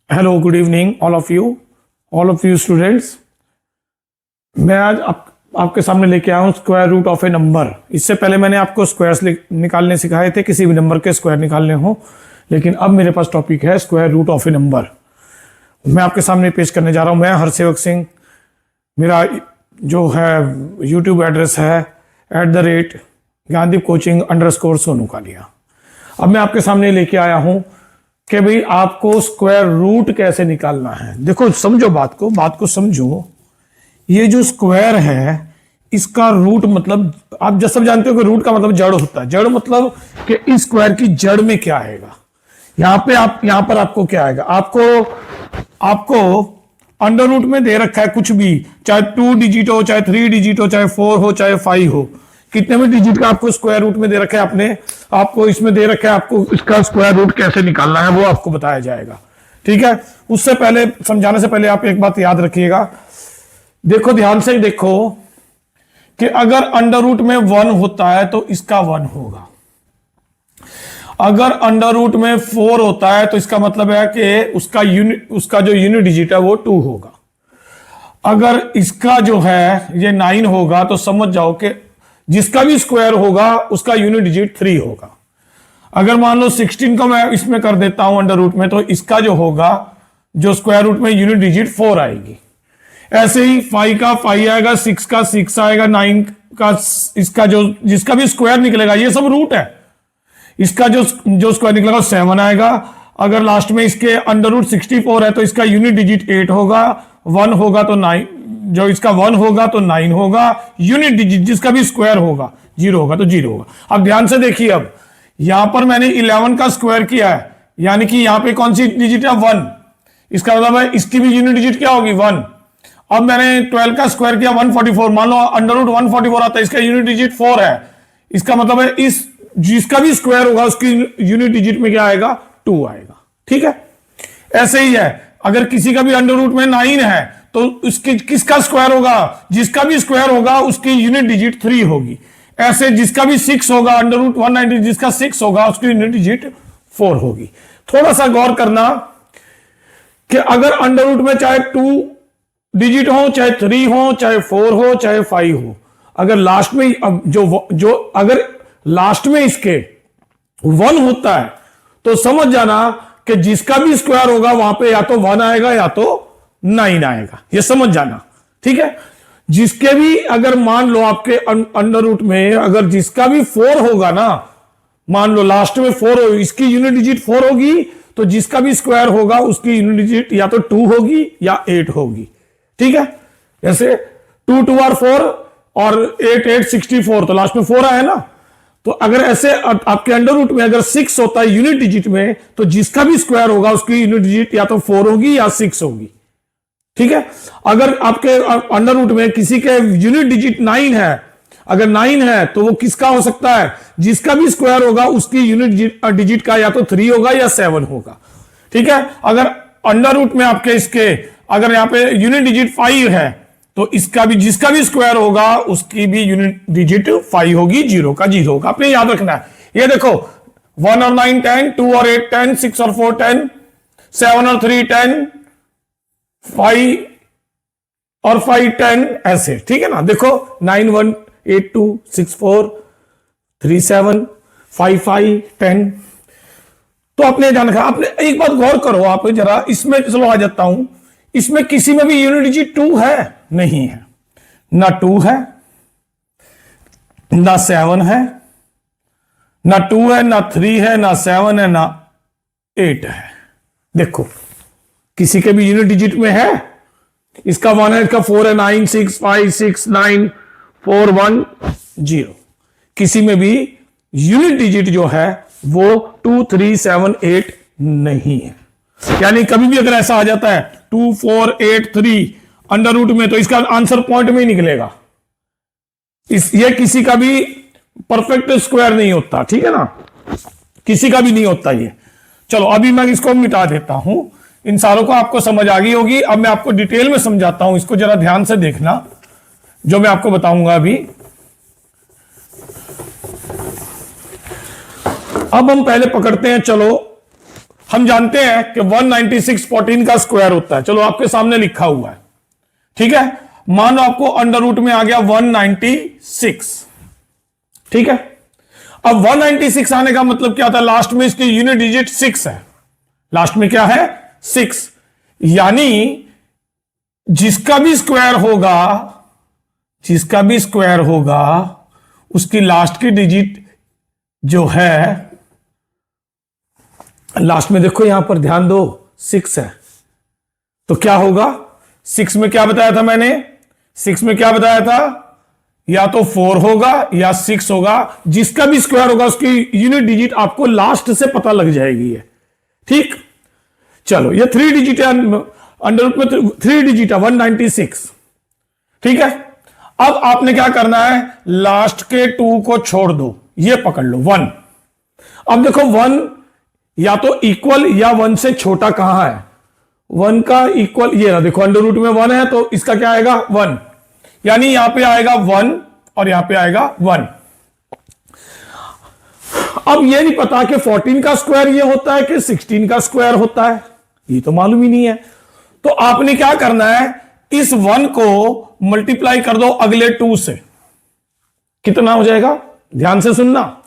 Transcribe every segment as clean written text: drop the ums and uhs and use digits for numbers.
Hello, good evening all of you students. मैं आज आपके सामने लेके आया हूँ square root of a number. इससे पहले मैंने आपको स्क्वायर्स निकालने सिखाए थे, किसी भी नंबर के स्क्वायर निकालने हो, लेकिन अब मेरे पास टॉपिक है square root of a number. मैं आपके सामने पेश करने जा रहा हूँ। मैं हरसेवक सिंह, मेरा जो है यूट्यूब एड्रेस है @ज्ञानदीप_कोचिंग_सोनू कालिया। अब मैं आपके सामने लेके आया हूँ कि भाई आपको स्क्वायर रूट कैसे निकालना है। देखो, समझो बात को समझो। ये जो स्क्वायर है इसका रूट मतलब आप जब सब जानते हो कि रूट का मतलब जड़ होता है। जड़ मतलब कि इस स्क्वायर की जड़ में क्या आएगा। यहां पर आपको क्या आएगा, आपको अंडर रूट में दे रखा है कुछ भी, चाहे 2 डिजिट हो, चाहे 3 डिजिट हो, चाहे 4 हो, चाहे 5 हो। कितने भी डिजिट का आपको स्क्वायर रूट में दे रखा है, आपको इसमें दे रखा है। आपको इसका स्क्वायर रूट कैसे निकालना है वो आपको बताया जाएगा, ठीक है। उससे पहले, समझाने से पहले आप एक बात याद रखिएगा। देखो, ध्यान से देखो कि अगर अंडर रूट में 1 होता है तो इसका 1 होगा। अगर अंडर रूट में 4 होता है तो इसका मतलब है कि उसका जो यूनिट डिजिट है वो 2 होगा। अगर इसका जो है ये 9 होगा तो समझ जाओ कि जिसका भी स्क्वायर होगा उसका यूनिट डिजिट 3 होगा। अगर मान लो 16 को मैं इसमें कर देता हूं अंडर रूट में, तो इसका जो होगा, जो स्क्वायर रूट में यूनिट डिजिट 4 आएगी। ऐसे ही 5 का 5 आएगा, 6 का 6 आएगा, 9 का इसका जिसका भी स्क्वायर निकलेगा, ये सब रूट है। इसका जो स्क्वायर निकलेगा 7 आएगा। अगर लास्ट में इसके अंडर रूट 64 है तो इसका यूनिट डिजिट 8 होगा। 1 होगा तो 9, जो इसका 1 होगा तो 9 होगा। यूनिट डिजिट जिसका भी स्क्वायर होगा 0 होगा तो 0 होगा। अब ध्यान से देखिए, अब यहां पर मैंने 11 का स्क्वायर किया है, यानी कि यहां पे कौन सी डिजिट है, 1। इसका मतलब है इसकी भी यूनिट डिजिट क्या होगी, 1। अब मैंने 12 का स्क्वायर किया 144, मान लो अंडर रूट 144 आता है, इसका यूनिट डिजिट 4 है। इसका मतलब है इस जिसका भी स्क्वायर होगा उसकी यूनिट डिजिट में क्या आएगा, 2 आएगा, ठीक है। ऐसे ही है, अगर किसी का भी अंडर रूट में 9 है तो उसकी किसका स्क्वायर होगा, जिसका भी स्क्वायर होगा उसकी यूनिट डिजिट 3 होगी। ऐसे जिसका भी 6 होगा, अंडर रूट 190 जिसका 6 होगा उसकी यूनिट डिजिट 4 होगी। थोड़ा सा गौर करना कि अगर अंडर रूट में चाहे 2 डिजिट हो, चाहे 3 हो, चाहे 4 हो, चाहे 5 हो, अगर लास्ट में अगर लास्ट में इसके 1 होता है तो समझ जाना कि जिसका भी स्क्वायर होगा वहां पे या तो 1 आएगा या तो 9 आएगा, ये समझ जाना, ठीक है। जिसके भी अगर मान लो आपके अंडर रूट में अगर जिसका भी 4 होगा ना, मान लो लास्ट में 4 हो, इसकी यूनिट डिजिट 4 होगी, तो जिसका भी स्क्वायर होगा उसकी यूनिट डिजिट या तो 2 होगी या 8 होगी, ठीक है। जैसे 2 2 आर 4 और 8 8 64, तो लास्ट में 4 आया ना। तो अगर ऐसे आपके अंडर रूट में अगर 6 होता है यूनिट डिजिट में, तो जिसका भी स्क्वायर होगा उसकी यूनिट डिजिट या तो 4 होगी या 6 होगी, ठीक है। अगर आपके अंडर रूट में किसी के यूनिट डिजिट 9 है, अगर 9 है तो वो किसका हो सकता है, जिसका भी स्क्वायर होगा उसकी यूनिट डिजिट का या तो 3 होगा या 7 होगा, ठीक है। अगर अंडर रूट में आपके इसके अगर यहां पे यूनिट डिजिट 5 है तो इसका भी जिसका भी स्क्वायर होगा उसकी भी यूनिट डिजिट 5 होगी, 0 का 0 होगा। आपने याद रखना है। ये देखो 1 और 9 10, 2 और 8 10, 6 और 4 10, 7 और 3 10, 5 और 5 10, ऐसे, ठीक है ना। देखो 9 1 8 2 6 4 3 7 5 5 10। तो आपने जान रखा। आपने एक बात गौर करो, आप जरा इसमें चलो आ जाता हूं। इसमें किसी में भी यूनिट डिजिट 2 है नहीं है, ना 2 है ना 7 है, ना 2 है ना 3 है ना 7 है ना 8 है। देखो किसी के भी यूनिट डिजिट में है, इसका 1 है, इसका 4 है, 9 6 5 6 9 4 1 0। किसी में भी यूनिट डिजिट जो है वो 2 3 7 8 नहीं है। यानी कभी भी अगर ऐसा आ जाता है 2 4 8 3 अंडर रूट में, तो इसका आंसर पॉइंट में ही निकलेगा। ये किसी का भी परफेक्ट स्क्वायर नहीं होता, ठीक है ना, किसी का भी नहीं होता ये। चलो अभी मैं इसको मिटा देता हूं। इन सारों को आपको समझ आ गई होगी। अब मैं आपको डिटेल में समझाता हूं, इसको जरा ध्यान से देखना जो मैं आपको बताऊंगा अभी। अब हम पहले पकड़ते हैं, चलो हम जानते हैं कि 196 14 का स्क्वायर होता है। चलो आपके सामने लिखा हुआ है, ठीक है। मान लो आपको अंडर रूट में आ गया 196, ठीक है। अब 196 आने का मतलब क्या था, लास्ट में इसकी यूनिट डिजिट 6 है, लास्ट में क्या है 6, यानी जिसका भी स्क्वायर होगा, जिसका भी स्क्वायर होगा उसकी लास्ट की डिजिट जो है, लास्ट में देखो यहां पर ध्यान दो 6 है, तो क्या होगा 6 में क्या बताया था मैंने, 6 में क्या बताया था, या तो 4 होगा या 6 होगा, जिसका भी स्क्वायर होगा उसकी यूनिट डिजिट आपको लास्ट से पता लग जाएगी है, ठीक। चलो ये 3 डिजिट है, अंडर रूट में 3 डिजिट है 196, ठीक है। अब आपने क्या करना है, लास्ट के 2 को छोड़ दो, ये पकड़ लो 1। अब देखो 1 या तो इक्वल या 1 से छोटा कहां है, 1 का इक्वल ये ना, देखो अंडर रूट में 1 है तो इसका क्या आएगा 1, यानी यहां पे आएगा 1 और यहां पे आएगा 1। अब ये नहीं पता कि 14 का स्क्वायर ये होता है कि 16 का स्क्वायर होता है, ये तो मालूम ही नहीं है। तो आपने क्या करना है, इस 1 को मल्टीप्लाई कर दो अगले 2 से, कितना हो जाएगा, ध्यान से सुनना,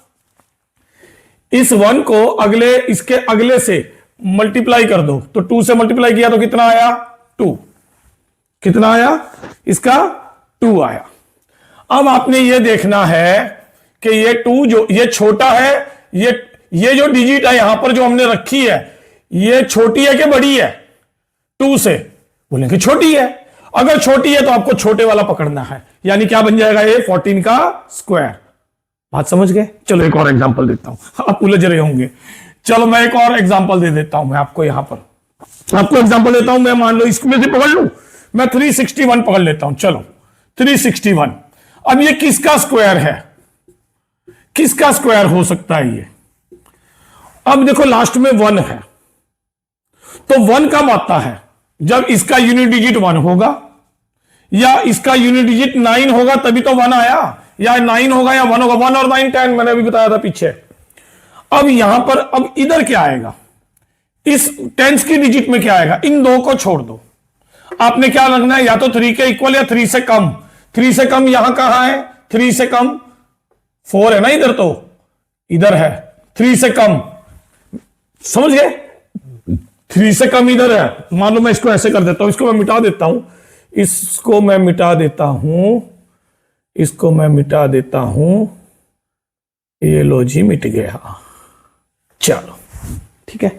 इस 1 को अगले, इसके अगले से मल्टीप्लाई कर दो, तो 2 से मल्टीप्लाई किया तो कितना आया 2, कितना आया, इसका 2 आया। अब आपने ये देखना है कि ये 2 जो ये छोटा है, ये जो डिजिट है यहां पर जो हमने रखी है, ये छोटी है कि बड़ी है, 2 से, बोलेंगे छोटी है। अगर छोटी है तो आपको छोटे वाला पकड़ना है, यानी क्या बन जाएगा ये 14 का स्क्वायर। बात समझ गए। चलो एक और एग्जांपल देता हूं, आप उलझ रहे होंगे। चलो मैं एक और एग्जांपल दे देता हूं, मैं आपको यहां पर आपको एग्जांपल देता हूं। मैं मान लो इसमें से पकड़ लूं, मैं 361 पकड़ लेता हूं। चलो 361, अब ये किसका स्क्वायर है, किसका स्क्वायर हो सकता है ये। अब देखो लास्ट में 1 है, तो 1 कब आता है, जब इसका यूनिट डिजिट 1 होगा, या इसका यूनिट डिजिट 9 होगा तभी तो 1 आया, या 9 होगा या 1 होगा। 1 और 9 10, मैंने अभी बताया था पीछे। अब यहां पर अब इधर क्या आएगा, इस टेंस की डिजिट में क्या आएगा, इन दो को छोड़ दो। आपने क्या लगना है, या तो 3 के इक्वल या 3 से कम। 3 से कम यहां कहां है, 3 से कम 4 है ना, इधर तो इधर है 3 से कम, समझ गए, 3 से कम इधर है। मान लो मैं इसको ऐसे कर देता हूं, इसको मैं मिटा देता हूं, इसको मैं मिटा देता हूं, इसको मैं मिटा देता हूं, ये लो जी मिट गया। चलो ठीक है।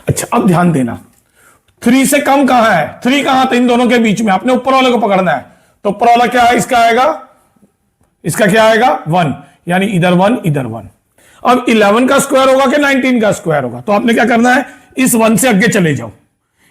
अच्छा अब ध्यान देना, 3 से कम कहां है, 3 कहां था, इन दोनों के बीच में। आपने ऊपर वाले को पकड़ना है, तो ऊपर वाला क्या है, इसका आएगा, इसका क्या आएगा 1, यानी इधर 1 इधर 1। अब 11 का स्क्वायर होगा कि 19 का स्क्वायर होगा, तो आपने क्या करना है, इस 1 से आगे चले जाओ,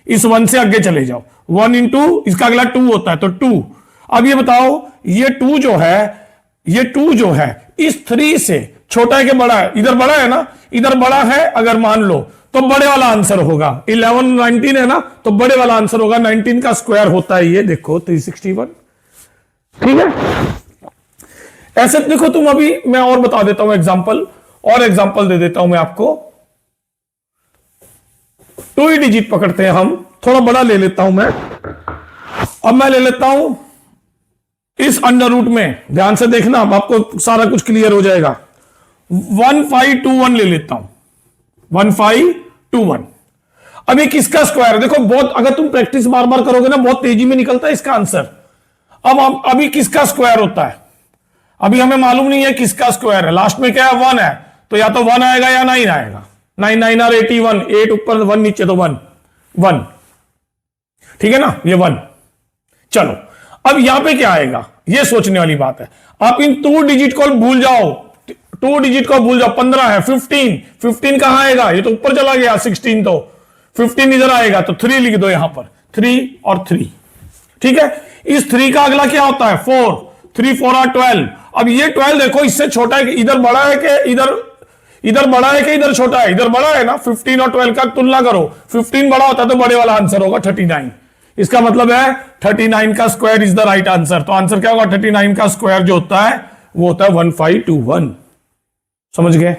इस 1 से आगे चले जाओ। 1 इंटू इसका अगला 2 होता है, तो 2। अब ये बताओ, ये 2 जो है, ये 2 जो है इस 3 से छोटा है कि बड़ा है, इधर बड़ा है ना, इधर बड़ा है अगर मान लो, तो बड़े वाला आंसर होगा। 11 19 है ना, तो बड़े वाला आंसर होगा। 19 का स्क्वायर होता है ये, देखो 361, ठीक है। ऐसे देखो तुम, अभी मैं और बता देता हूं एग्जांपल, और एग्जांपल दे देता हूं मैं आपको। 2 ही डिजिट पकड़ते हैं हम, थोड़ा बड़ा ले लेता हूं मैं। अब मैं ले लेता हूं इस अंडर रूट में, ध्यान से देखना, अब आपको सारा कुछ क्लियर हो जाएगा। 1521 ले लेता हूं, 1521। अब ये किसका स्क्वायर है, देखो बहुत, अगर तुम प्रैक्टिस बार बार करोगे ना, बहुत तेजी में निकलता है इसका आंसर। अब अभी किसका स्क्वायर होता है, अभी हमें मालूम नहीं है किसका स्क्वायर है। लास्ट में क्या है 1 है, तो या तो 1 आएगा या 9 आएगा। 9 9 और 81, 8 ऊपर 1 नीचे, तो 1 1, ठीक है ना, ये 1। चलो अब यहां पे क्या आएगा, ये सोचने वाली बात है। आप इन 2 डिजिट को भूल जाओ, 2 डिजिट को भूल जाओ। 15 है, 15 कहां आएगा, ये तो ऊपर चला गया। 16 तो 15 इधर आएगा, तो 3 लिख दो यहां पर, 3 और 3, ठीक है। इस 3 का अगला क्या होता है 4, 3 4 और 12। अब ये 12 देखो इससे छोटा है कि इधर बड़ा है कि इधर बड़ा है कि इधर छोटा है, इधर बड़ा है ना। 15 और 12 का तुलना करो, 15 बड़ा होता है तो बड़े वाला आंसर होगा 39। इसका मतलब है 39 का square is the right answer. तो आंसर क्या होगा, 39 का स्क्वायर जो होता है वो होता है 1521। समझ गए।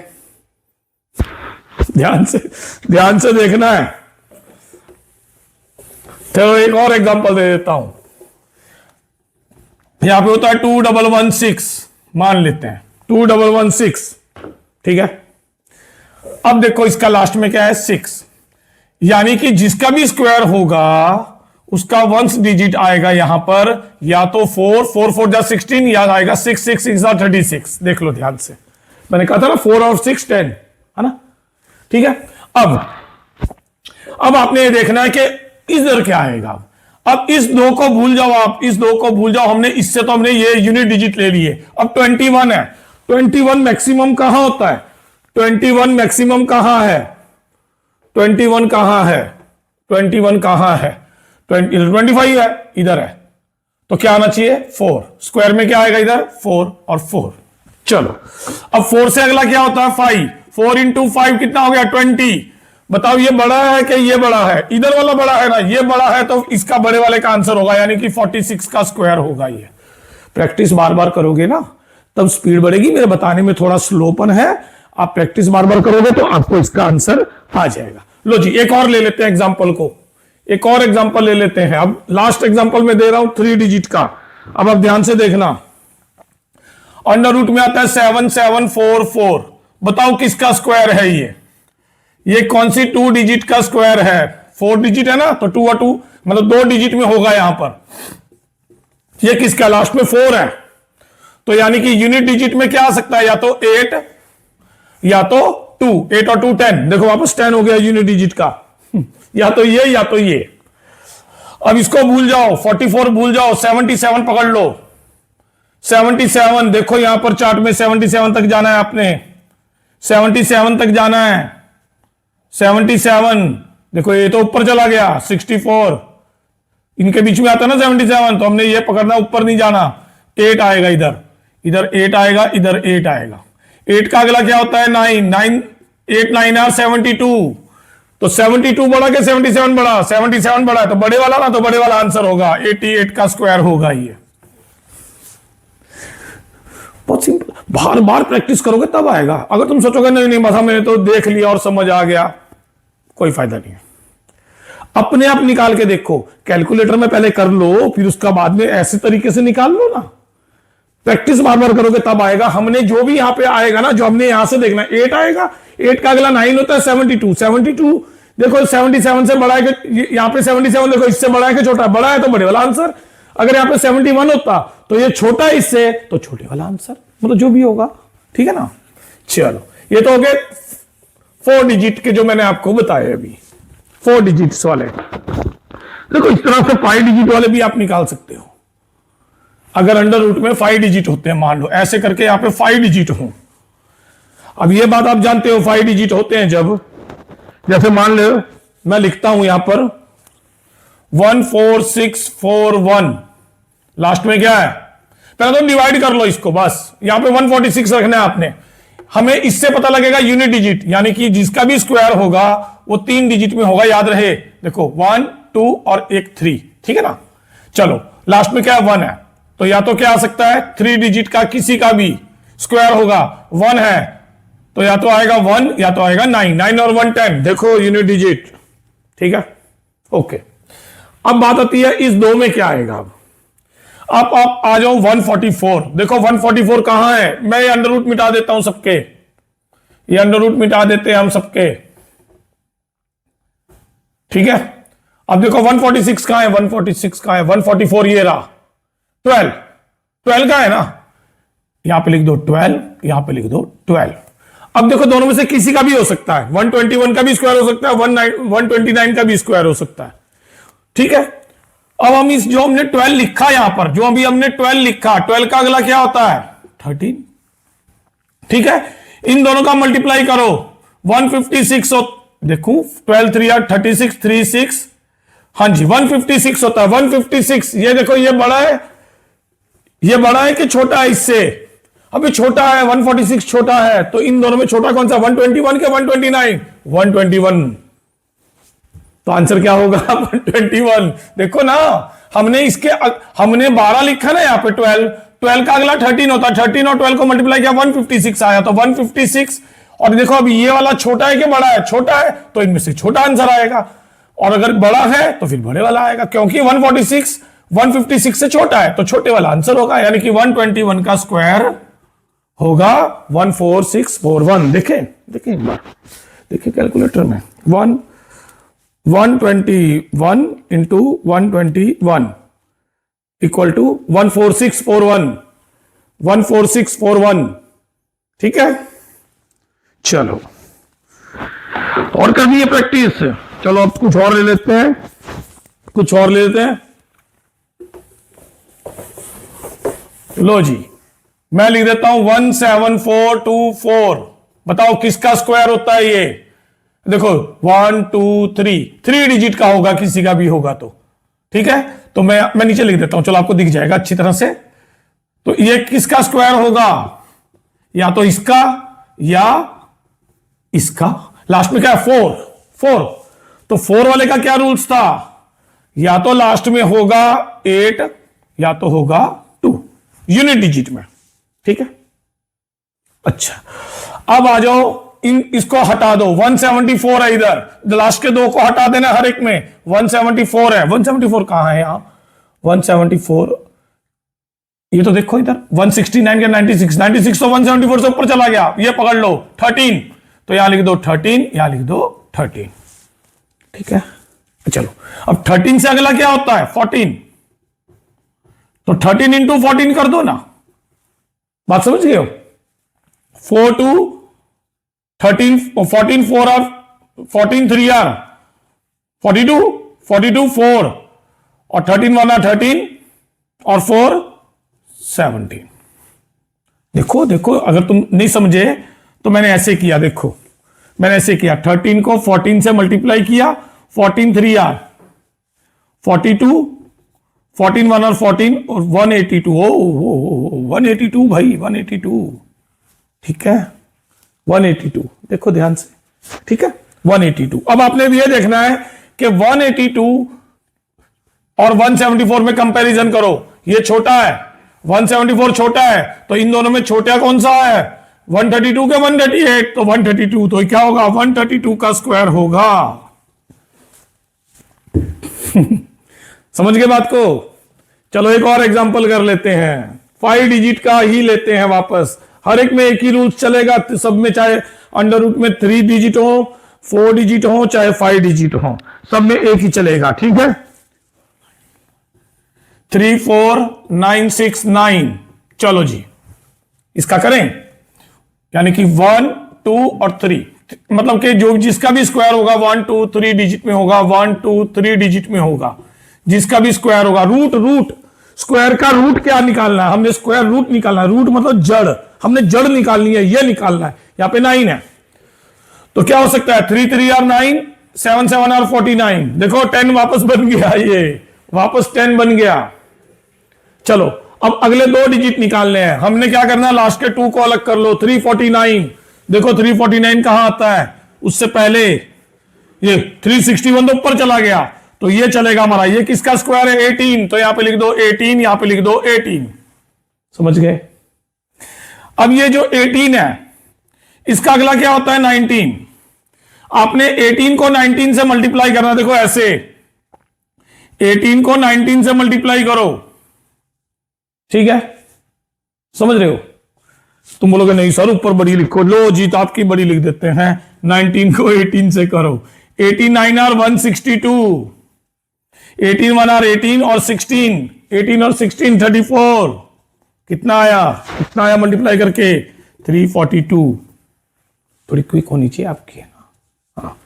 ध्यान से देखना है। चलो एक और एग्जांपल दे देता हूं। यहां पे होता है 2116, मान लेते हैं 2116, ठीक है। अब देखो इसका लास्ट में क्या है 6, यानी कि जिसका भी स्क्वायर होगा उसका वंस डिजिट आएगा यहां पर या तो 4 4 4 जा 16 या आएगा 6 6 6 जा 36। देख लो ध्यान से, मैंने कहा था ना 4 और 6 10, है ना, ठीक है। अब आपने ये देखना है कि इधर क्या आएगा। अब इस दो को भूल जाओ, आप इस दो को भूल जाओ, हमने इससे तो हमने ये यूनिट डिजिट ले लिए। अब 21 है, 21 मैक्सिमम कहां होता है, 21 मैक्सिमम कहां है, 21 कहां है, 21 कहां है, 25 है, इधर है, तो क्या आना चाहिए 4। स्क्वायर में क्या आएगा इधर 4 और 4। चलो अब 4 से अगला क्या होता है 5, 4 इंटू 5 कितना हो गया 20। बताओ ये बड़ा है कि ये बड़ा है, इधर वाला बड़ा है ना, ये बड़ा है तो इसका बड़े वाले का आंसर होगा, यानी कि 46 का स्क्वायर होगा। ये प्रैक्टिस बार बार करोगे ना तब स्पीड बढ़ेगी। मेरे बताने में थोड़ा स्लोपन है, आप प्रैक्टिस बार बार करोगे तो आपको इसका आंसर आ जाएगा। लो जी एक और ले लेते हैं एग्जांपल को, एक और एग्जांपल ले लेते हैं। अब लास्ट एग्जांपल में दे रहा हूं 3 डिजिट का। अब आप ध्यान से देखना, अंडर रूट में आता है 7744। बताओ किसका स्क्वायर है ये कौन सी 2 डिजिट का स्क्वायर है, 4 डिजिट है ना, तो 2 और 2 मतलब 2 डिजिट में होगा यहां पर। ये किसका लास्ट में 4 है, तो यानी कि यूनिट डिजिट में क्या आ सकता है, या तो 8 या तो 2, 8 और 2 10। देखो वापस 10 हो गया यूनिट डिजिट का, या तो ये या तो ये। अब इसको भूल जाओ, 44 भूल जाओ, 77 पकड़ लो। 77 देखो यहां पर चार्ट में 77 तक जाना है आपने, 77 तक जाना है। 77 देखो ये तो ऊपर चला गया, 64 इनके बीच में आता है ना 77, तो हमने ये पकड़ना, ऊपर नहीं जाना। 8 आएगा इधर, इधर 8 आएगा, इधर 8 आएगा। 8 का अगला क्या होता है 9, 9 8 9 आर 72, तो 72 बड़ा के 77 बड़ा, 77 बड़ा है तो बड़े वाला ना, तो बड़े वाला आंसर होगा 88 का स्क्वायर होगा। ये बहुत सिंपल, बार बार प्रैक्टिस करोगे तब आएगा। अगर तुम सोचोगे नहीं नहीं मसा मैंने तो देख लिया और समझ आ गया, कोई फायदा नहीं है। अपने आप निकाल के देखो, कैलकुलेटर में पहले कर लो, फिर उसका बाद में ऐसे तरीके से निकाल लो ना। प्रैक्टिस बार बार करोगे तब आएगा। हमने जो भी यहां पे आएगा ना, जो हमने यहां से देखना 8 आएगा, 8 का अगला 9 होता है 72, 72 देखो 77 से बड़ा है कि यहां पे 77 देखो इससे बड़ा है कि छोटा है, बड़ा है तो बड़े वाला आंसर। अगर यहां पे 71 होता तो ये छोटा है इससे, तो छोटे वाला आंसर, मतलब जो भी होगा, ठीक है ना। चलो ये तो हो गए 4 डिजिट के जो मैंने आपको बताया अभी, 4 डिजिट्स वाले। देखो इस तरह से 5 डिजिट वाले भी आप निकाल सकते हो। अगर अंडर रूट में 5 डिजिट होते हैं, मान लो ऐसे करके यहां पे 5 डिजिट हो। अब ये बात आप जानते हो 5 डिजिट होते हैं जब, जैसे मान लो मैं लिखता हूं यहां पर 14641, लास्ट में क्या है, पहले तो डिवाइड कर लो इसको, बस यहां पे 146 रखना है आपने। हमें इससे पता लगेगा यूनिट डिजिट, यानी कि जिसका भी स्क्वायर होगा वो 3 डिजिट में होगा, याद रहे। देखो 1 2 और एक 3, ठीक है ना। चलो लास्ट में क्या है 1 है, तो या तो क्या आ सकता है 3 डिजिट का किसी का भी स्क्वायर होगा, 1 है तो या तो आएगा 1 या तो आएगा 9, 9 और 1 10, देखो यूनिट डिजिट, ठीक है ओके। अब बात आती है इस दो में क्या आएगा। अब आप आ जाओ 144, देखो 144 कहां है, मैं ये अंडर रूट मिटा देता हूं सबके, ये अंडर रूट मिटा देते हैं हम सबके, ठीक है। अब देखो 146 कहां है, 146 कहां है, 144 ये रहा, 12 12 का है ना, यहां पे लिख दो 12, यहां पे लिख दो 12। अब देखो दोनों में से किसी का भी हो सकता है, 121 का भी स्क्वायर हो सकता है, 129 का भी स्क्वायर हो सकता है, ठीक है। अब हम इस जो हमने 12 लिखा यहां पर, जो अभी हमने 12 लिखा, 12 का अगला क्या होता है 13, ठीक है। इन दोनों का मल्टीप्लाई करो 156 हो, देखो 12 3 8 36 36, हाँ जी 156 होता है 156। ये देखो ये बड़ा है, ये बड़ा है कि छोटा है इससे, अभी छोटा है 146 छोटा है, तो इन दोनों में छोटा कौन सा 121 के 129, 121, तो आंसर क्या होगा 121। देखो ना हमने हमने 12 लिखा ना यहाँ पे 12 का अगला 13 होता है, 13 और 12 को मल्टीप्लाई किया 156 आया, तो 156 और देखो अभी ये वाला छोटा है कि बड़ा है? छोटा है, तो इनमें से छोटा आंसर आएगा, और अगर बड़ा है तो फिर बड़े वाला आएगा, क्योंकि 146 156 से छोटा है तो छोटे वाला आंसर होगा, यानी कि 121 का स्क्वायर होगा 14641। देखें देखें एक बार, देखिए कैलकुलेटर में 121 इंटू 121 इक्वल टू 14641, 14641। ठीक है, चलो और करनी है प्रैक्टिस। चलो अब कुछ और ले लेते हैं, कुछ और ले लेते हैं। लो जी, मैं लिख देता हूं 17424। बताओ किसका स्क्वायर होता है ये? देखो 1 2 3 डिजिट का होगा, किसी का भी होगा तो ठीक है। तो मैं नीचे लिख देता हूं, चलो आपको दिख जाएगा अच्छी तरह से। तो ये किसका स्क्वायर होगा? या तो इसका या इसका। लास्ट में क्या है? 4 तो 4 वाले का क्या रूल्स था? या तो लास्ट में होगा 8 या तो होगा 2 यूनिट डिजिट में। ठीक है, अच्छा अब आ जाओ, इसको हटा दो। 174 है इधर, लास्ट के दो को हटा देना हर एक में। 174 है, 174 कहां है? यहां 174, ये तो देखो इधर 169 के 96 तो 174 से ऊपर चला गया, ये पकड़ लो 13, तो यहां लिख दो 13, यहां लिख दो 13। ठीक है, चलो अब 13 से अगला क्या होता है? 14, तो 13 इंटू 14 कर दो ना, बात समझ गए हो? 4 2 13 14 4 आर 14 3 आर 42 42 4 और 13 1 आर 13 और 4 17। देखो देखो, अगर तुम नहीं समझे तो मैंने ऐसे किया, देखो मैंने ऐसे किया, 13 को 14 से मल्टीप्लाई किया, 14 3 आर 42, 14 1 और 14 और 182। ओ 182 भाई, 182। ठीक है, 182 देखो ध्यान से। ठीक है, 182। अब आपने भी ये देखना है कि 182 और 174 में कंपैरिजन करो। ये छोटा है, 174 छोटा है, तो इन दोनों में छोटा कौन सा है? 132 के 138, तो 132, तो क्या होगा? 132 का स्क्वायर होगा। समझ गए बात को? चलो एक और एग्जांपल कर लेते हैं, 5 डिजिट का ही लेते हैं वापस। हर एक में एक ही रूल चलेगा, सब में, चाहे अंडर रूट में 3 डिजिट हो, 4 डिजिट हो, चाहे 5 डिजिट हो, सब में एक ही चलेगा। ठीक है, 3 4 9 6 9। चलो जी, इसका करें, यानी कि 1 2 और 3, मतलब कि जो जिसका भी स्क्वायर होगा 1 2 3 डिजिट में होगा, 1 2 3 डिजिट में होगा, जिसका भी स्क्वायर होगा। रूट स्क्वायर का रूट क्या निकालना है? हमने स्क्वायर रूट निकालना है। रूट मतलब जड़, हमने जड़ निकालनी है, ये निकालना है। यहां पे 9 है, तो क्या हो सकता है? 3 3 आर 9, 7 7 आर 49। देखो 10 वापस बन गया, ये वापस 10 बन गया। चलो अब अगले 2 डिजिट निकालने हैं। हमने क्या करना है? लास्ट के 2 को अलग कर लो। 349, देखो 349 कहां आता है? उससे पहले ये 361 तो ऊपर चला गया, तो ये चलेगा हमारा। ये किसका स्क्वायर है? 18, तो यहां पे लिख दो 18, यहां पे लिख दो 18। समझ गए? अब ये जो 18 है, इसका अगला क्या होता है? 19। आपने 18 को 19 से मल्टीप्लाई करना। देखो ऐसे 18 को 19 से मल्टीप्लाई करो। ठीक है, समझ रहे हो? तुम बोलोगे नहीं सर ऊपर बड़ी लिखो। लो जी, तो आपकी बड़ी लिख देते हैं। 19 को 18 से करो। 18 9 आर 162, 18 1 आर 18 और 16, 18 और 16 34। कितना आया? कितना आया मल्टीप्लाई करके? 342। थोड़ी क्विक होनी चाहिए आपकी, हाँ।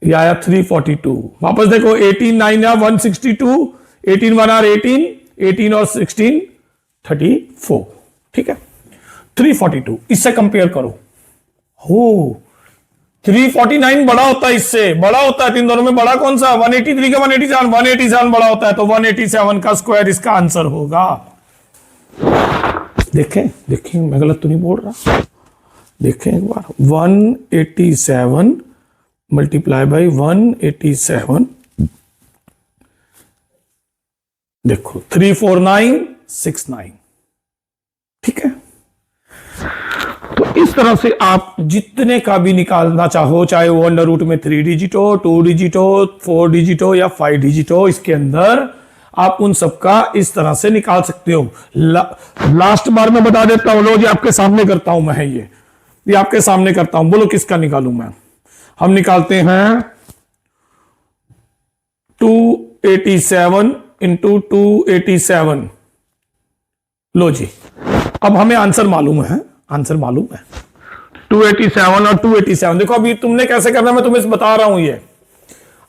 ये आया 342। वापस देखो, 18 9 आर 162, 18 1 आर 18, 18 और 16 34। ठीक है, 342 इससे कंपेयर करो। हो 349 बड़ा होता है, इससे बड़ा होता है। इन दोनों में बड़ा कौन सा? 183 का 187, 187 बड़ा होता है, तो 187 का स्क्वायर इसका आंसर होगा। देखें देखें, मैं गलत तो नहीं बोल रहा? देखें एक बार, 187 मल्टीप्लाई बाई 187, देखो 34969। ठीक है, तो इस तरह से आप जितने का भी निकालना चाहो, चाहे वो अंडर रूट में 3 डिजिट हो, 2 डिजिट हो, 4 डिजिट हो या 5 डिजिट हो, इसके अंदर आप उन सबका इस तरह से निकाल सकते हो। लास्ट बार मैं बता देता हूं, लो जी आपके सामने करता हूं मैं, ये आपके सामने करता हूं, बोलो किसका निकालूं मैं। हम निकालते हैं 287 इंटू 287। लो जी, अब हमें आंसर मालूम है, आंसर मालूम है 287 और 287। देखो अभी तुमने कैसे करना मैं तुम्हें बता रहा हूं। ये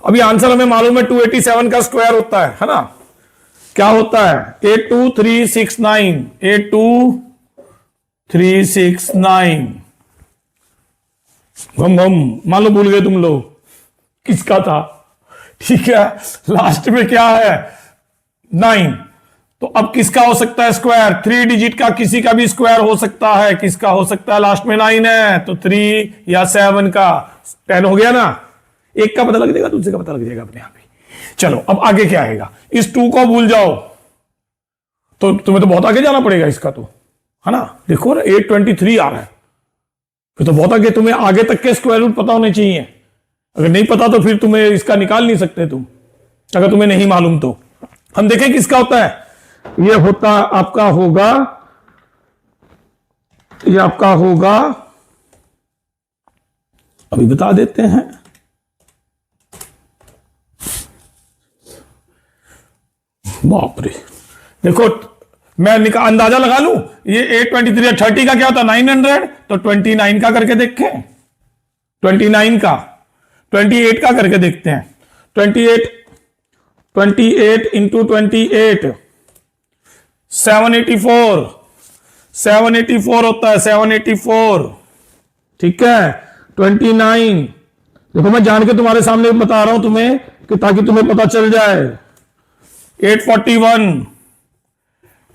अभी आंसर हमें मालूम है 287 का स्क्वायर होता है ना। क्या होता है? 82369, 82369। घम घम, मान लो भूल गए तुम लोग किसका था, ठीक है। लास्ट में क्या है? 9। तो अब किसका हो सकता है स्क्वायर? 3 डिजिट का किसी का भी स्क्वायर हो सकता है। किसका हो सकता है? लास्ट में 9 है तो 3 या 7 का 10 हो गया ना। एक का पता लग जाएगा, दूसरे का पता लग जाएगा अपने आप ही। चलो अब आगे क्या आएगा? इस 2 को भूल जाओ तो तुम्हें तो बहुत आगे जाना पड़ेगा इसका तो, है ना। देखो ना 823 आ रहा है, फिर तो बहुत आगे, तुम्हें आगे तक के स्क्वायर रूट पता होने चाहिए। अगर नहीं पता तो फिर तुम्हें इसका निकाल नहीं सकते तुम, अगर तुम्हें नहीं मालूम तो। हम देखें किसका होता है। ये होता आपका होगा, ये आपका होगा, अभी बता देते हैं। बाप रे, देखो मैं अंदाजा लगा लूं, ये 823 या 30 का क्या होता है? 900। तो 29 का करके देखें, 29 का, 28 का करके देखते हैं। 28 इंटू 28 784, 784 होता है, 784, ठीक है। 29, देखो मैं जान के तुम्हारे सामने बता रहा हूं तुम्हें कि ताकि तुम्हें पता चल जाए। 841,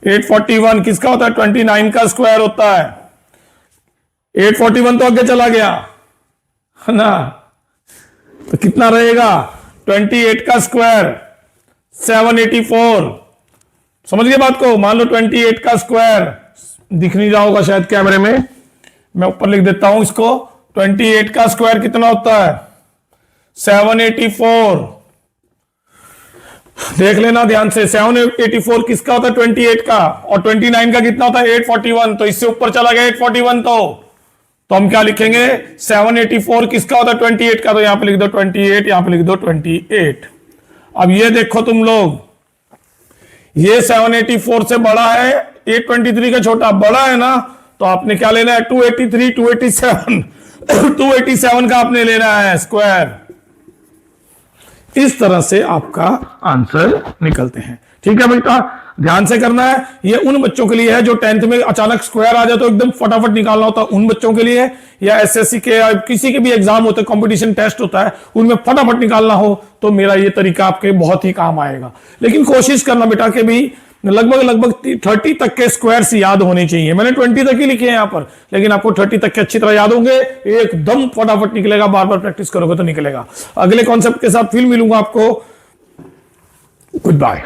841 किसका होता है? 29 का स्क्वायर होता है। 841 तो आगे चला गया, है ना। तो कितना रहेगा? 28 का स्क्वायर 784। समझ गए बात को? मान लो 28 का स्क्वायर, दिख नहीं रहा होगा शायद कैमरे में, मैं ऊपर लिख देता हूं इसको। 28 का स्क्वायर कितना होता है? 784। देख लेना ध्यान से, 784 किसका होता है? 28 का। और 29 का कितना होता है? 841। तो इससे ऊपर चला गया 841। तो हम क्या लिखेंगे? 784 किसका होता है? 28 का। तो यहां पे लिख दो 28, यहां पे लिख दो 28। अब ये देखो तुम लोग, ये 784 से बड़ा है, 823 का छोटा, बड़ा है ना। तो आपने क्या लेना है? 283, 287 287 का आपने लेना है स्क्वायर। इस तरह से आपका आंसर निकलते हैं, ठीक है बेटा। ध्यान से करना है। ये उन बच्चों के लिए है जो 10th में अचानक स्क्वायर आ जाए तो एकदम फटाफट निकालना होता है, उन बच्चों के लिए। या एसएससी के या किसी के भी एग्जाम होते हैं, कंपटीशन टेस्ट होता है, उनमें फटाफट निकालना हो तो मेरा ये तरीका आपके बहुत ही काम आएगा। लेकिन कोशिश करना बेटा कि भी लगभग 30 तक के स्क्वायर्स याद होने चाहिए। मैंने 20 तक ही लिखे हैं यहां पर, लेकिन आपको 30 तक के अच्छी तरह याद होंगे, एकदम फटाफट निकलेगा। बार बार प्रैक्टिस करोगे तो निकलेगा। अगले कॉन्सेप्ट के साथ फिर मिलूंगा आपको। Good bye.